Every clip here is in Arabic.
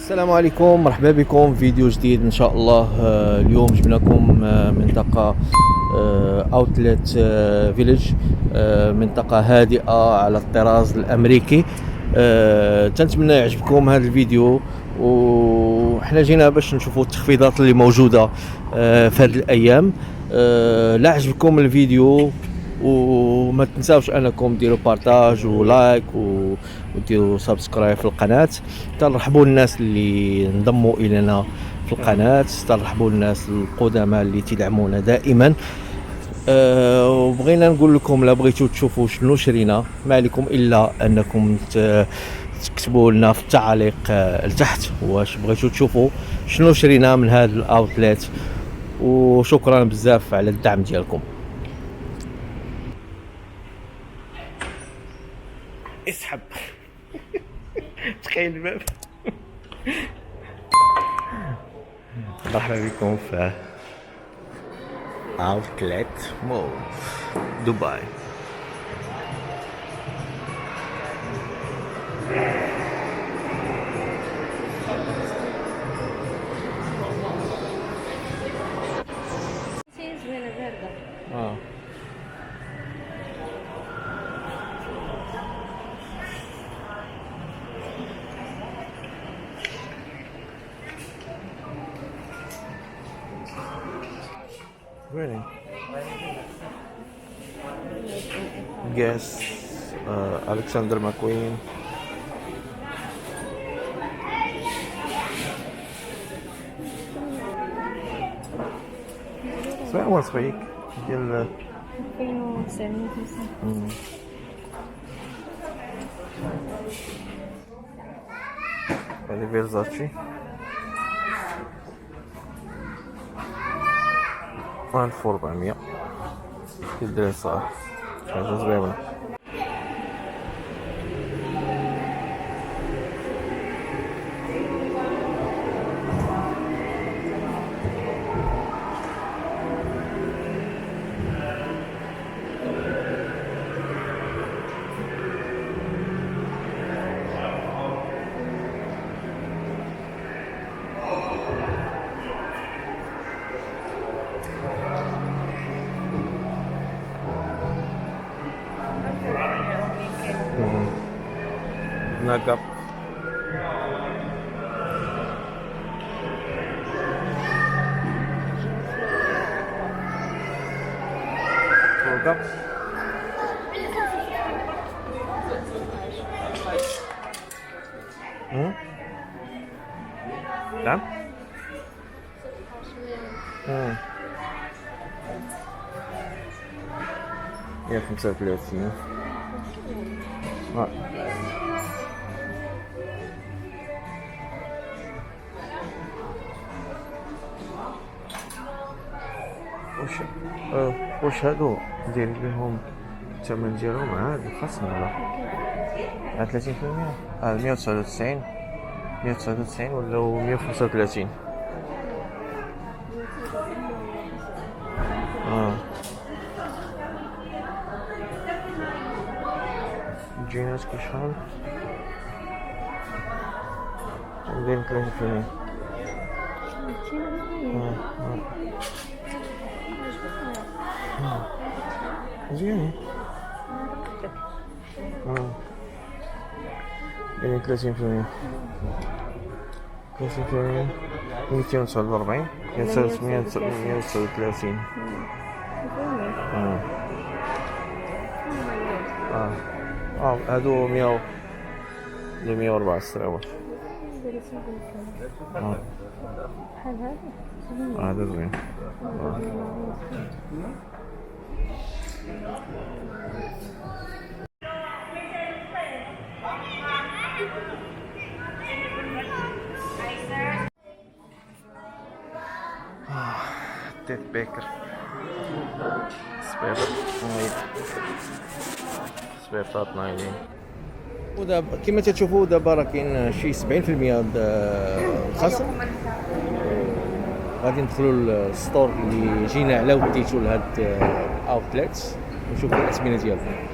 السلام عليكم، مرحبا بكم فيديو جديد ان شاء الله. اليوم جبنا لكم منطقة اوتلت فيليج، منطقة هادئة على الطراز الامريكي. تنتمنى يعجبكم هذا الفيديو، وحنا جينا باش نشوفوا التخفيضات اللي موجودة في هذه الايام. لا عجبكم الفيديو وما تنساوش انكم ديروا بارطاج ولايك وديروا سبسكرايب في القناه. ترحبوا الناس اللي انضموا الينا في القناه، ترحبوا الناس القدامى اللي تدعمونا دائما. وبغينا نقول لكم لا بغيتوا تشوفوا شنو شرينا، ما عليكم الا انكم تكتبوا لنا في التعليق لتحت واش بغيتوا تشوفوا شنو شرينا من هذا الاوتليت. وشكرا بزاف على الدعم ديالكم. اسحب تخيل الباب. مرحبا بكم في اوتلت مول دبي. Really? Guess Alexander McQueen. صباح وين صبيك؟ ديال 2900. هذه فيرزاتشي 1400 الدراري صغار، حاجة زوينة. نقب نقب نعم. 135. واش هادو ديري لهم الثمن ديالهم عاد الخصم ولا 30%؟ 199 ولا 135. جينات كل شحال ندير 30%. مزيان. يعني 30%. 249 139. هادو 104 سراوات. بحال هذا هذا زوين. تيت بيكر سبيرطات نايلين. ودابا كما تشوفوا دابا راه كاين شي 70% الخصم. غادي ندخلوا للستور اللي جينا على وديتو لهاد الاوتليت ونشوفوا الاثمنه ديالهم.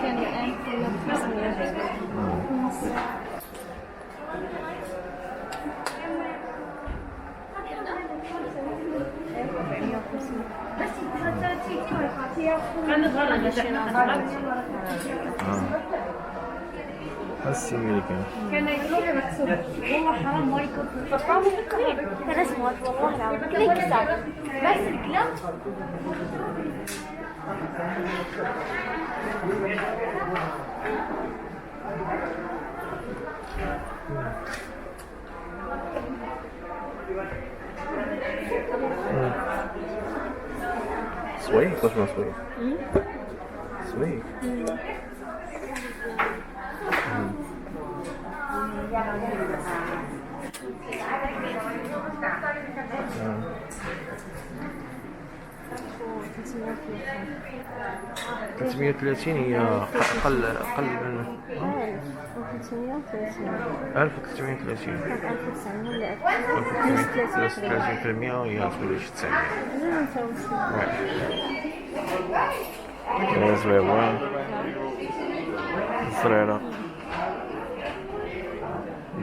كان الآن كله 500 بس أمريكا كان يروح مكسوب والله حرام ما يكون فطام ثلاث مرات والله العظيم كل كسر بس الكلام سويك واش ما سويك؟ سويك تلتمية وثلاثين هي أقل من 1330 33% هي تولي شي 900 زوينة صغيرة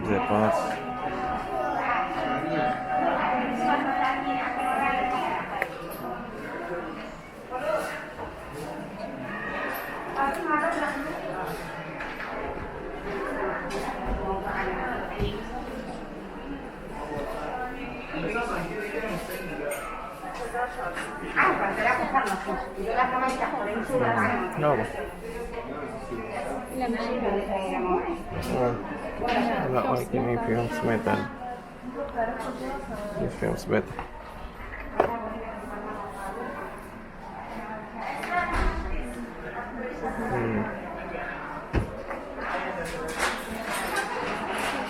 ديباس نعم لا ماشي لا ولكن فيهم سميطان فيهم سميط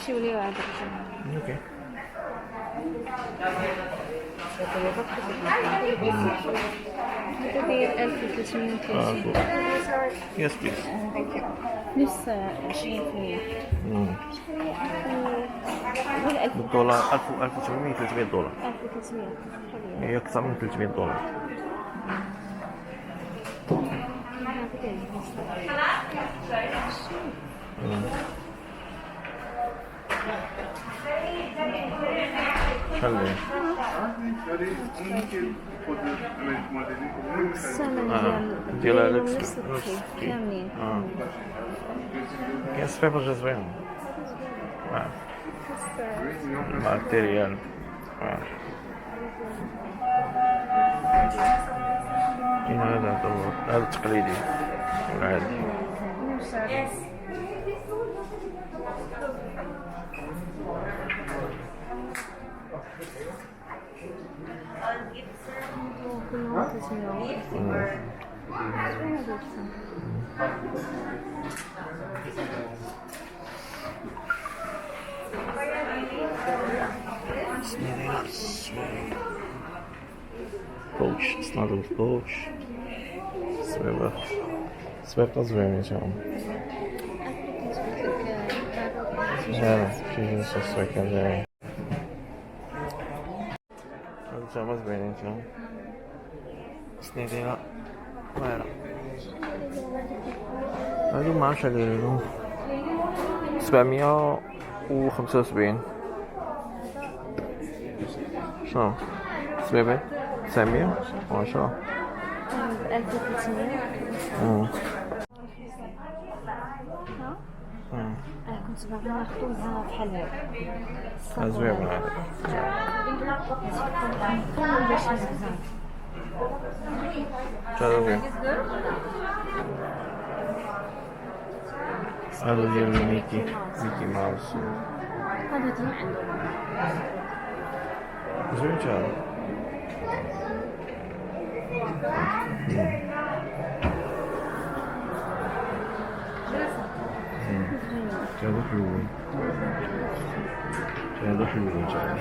شي وليو عاد اوكي هذا داير 1330 يس بليز نفس 20% بالدولار 1800 300 دولار 1300 هي أكثر من 300 دولار خلي الثمن ديال هذاك نفس الشيء كاملين كاين صفيفر جزوين ماتيريال كاين هذا التقليدي والعادي كلهم 300 بوتش صنادل بوتش صبيبة زوينة تاهم هذا شي جنس السويكة زاين هادو تاهما زوينين تاهم سنيدينا واعرة هادو معرفتش على هادو 775 شنو؟ صبيبة 910 1300 كنت باغي ناخذها بحال هكا زوين هذا باش نزعم زوين هذا ديال ميكي ماوس هذا ديما عندهم زوين هذا هادو حلوين، هادو حلوين جدا.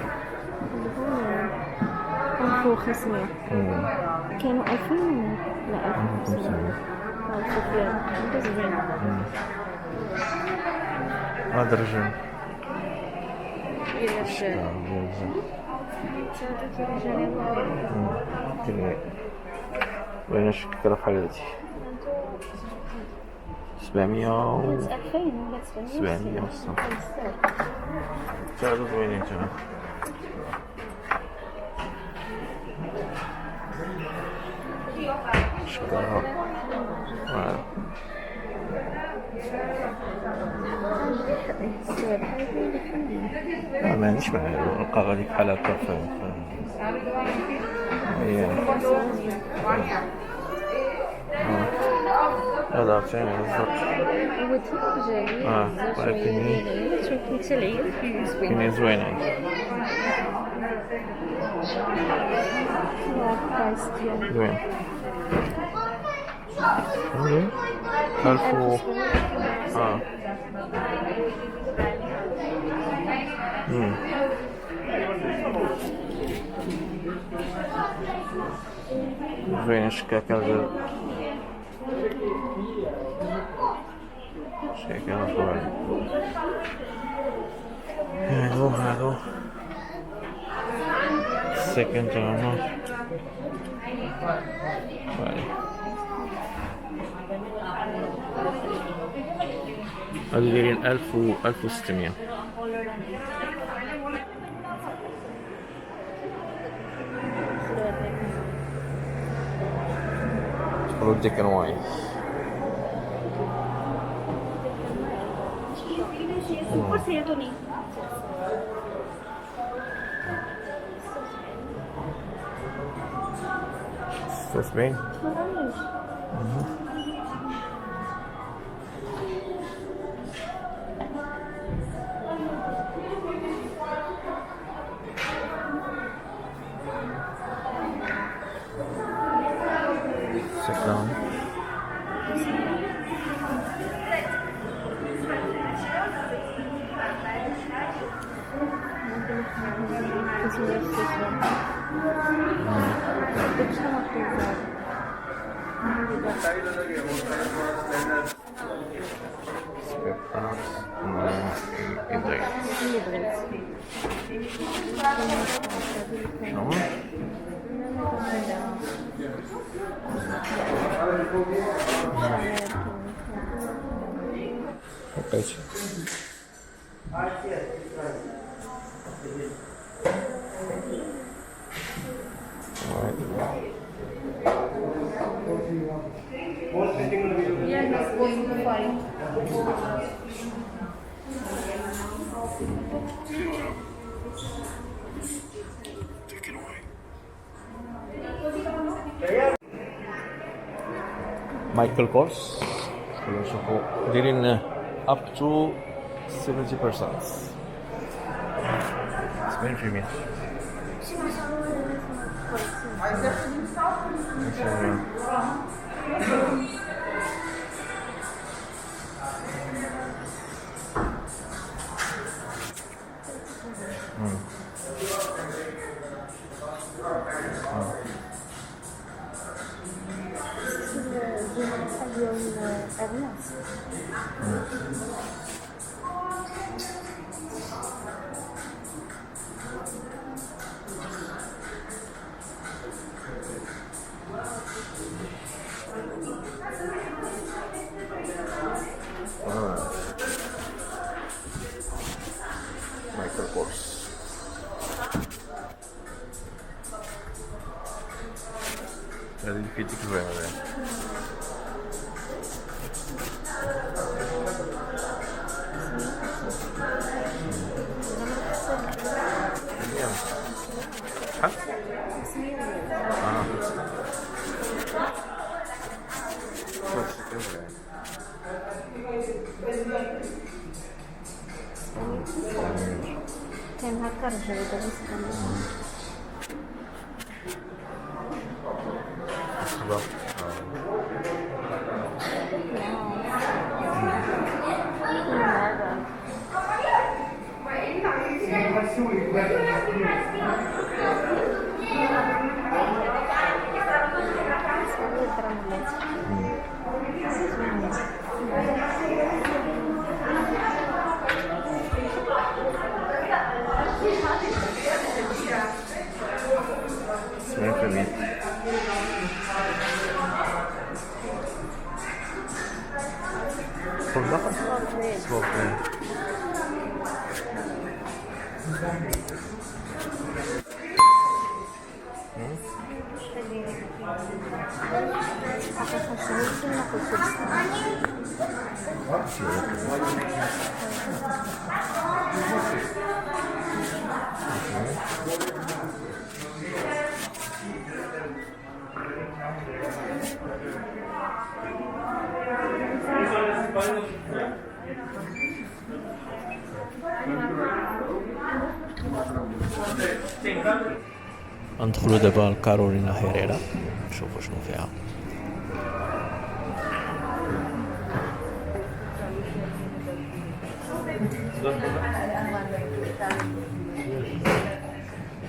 1500 كانوا 2000 لا 1500 هذا رجل وين الشكرة بحال هادي 700 و 2000 ولا 700 وصافي. هادو زوينين تما. شكرا. ما عنديش معاه نلقى غادي بحال هكا هذا عرفتيني بالضبط. هو تما جاي ولكن شوف حتى العيد كاينين زوينين. زوين. زوين. 1000 و زوين الشكاكة ديال شكاكة زوين. هادو السكن تاعهم هادو دايرين 1000 و 1600. تقولوا ديك نواي تسبين. سكران. Опять. مايكل كورس نشوفوا دايرين up to 70%. 70%. Michael Kors. هذه الفيديك زوينة. كان هكا رجعوا بس ندخلوا دابا لكارولينا هيريرا نشوفوا شنو فيها.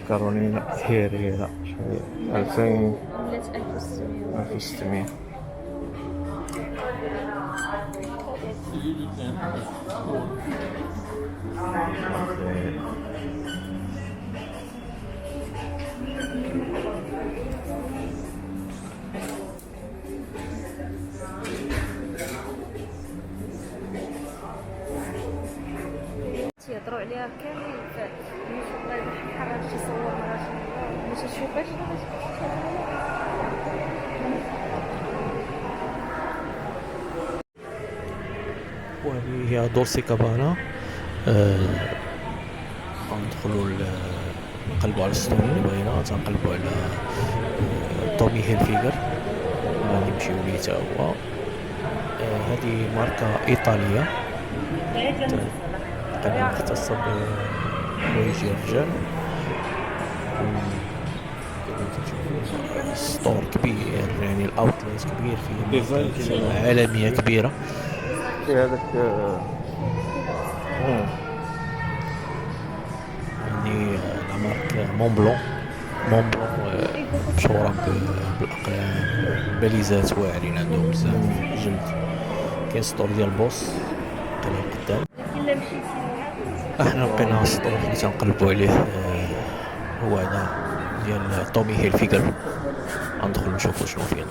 كارولينا هيريرا 1600. يهضروا عليها كامل المفضلة بحال شي صور مرات باش تشوفاش. وهذه هي دولسي كابانا. ندخلوا نقلبوا على الستون اللي بغينا، تنقلبوا على تومي هيلفيغر غادي نمشيو ليه حتى هو. هذه ماركة إيطالية تقريبا مختصة بحوايج الرجال. ستور كبير، يعني الاوتلت كبير فيه عالمية كبيرة في هذاك يعني لا مارك مونبلون مشهورة بالاقلام، باليزات واعرين عندهم بزاف جلد. كاين ستور ديال بوس قدام. احنا لقينا ستور اللي تنقلبوا عليه هو هذا ديال تومي هيلفيغر. غندخل نشوفوا شنو فيه.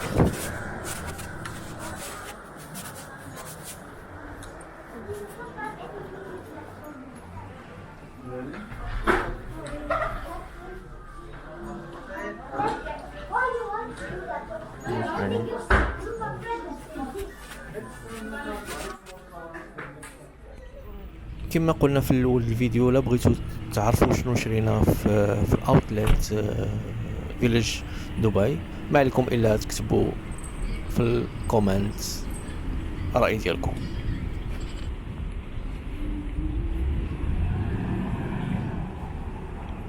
كما قلنا في الاول الفيديو، لا بغيتو تعرفوا شنو شرينا في الاوتلت فيليج دبي، ما عليكم الا تكتبوا في الكومنت الرأي ديالكم.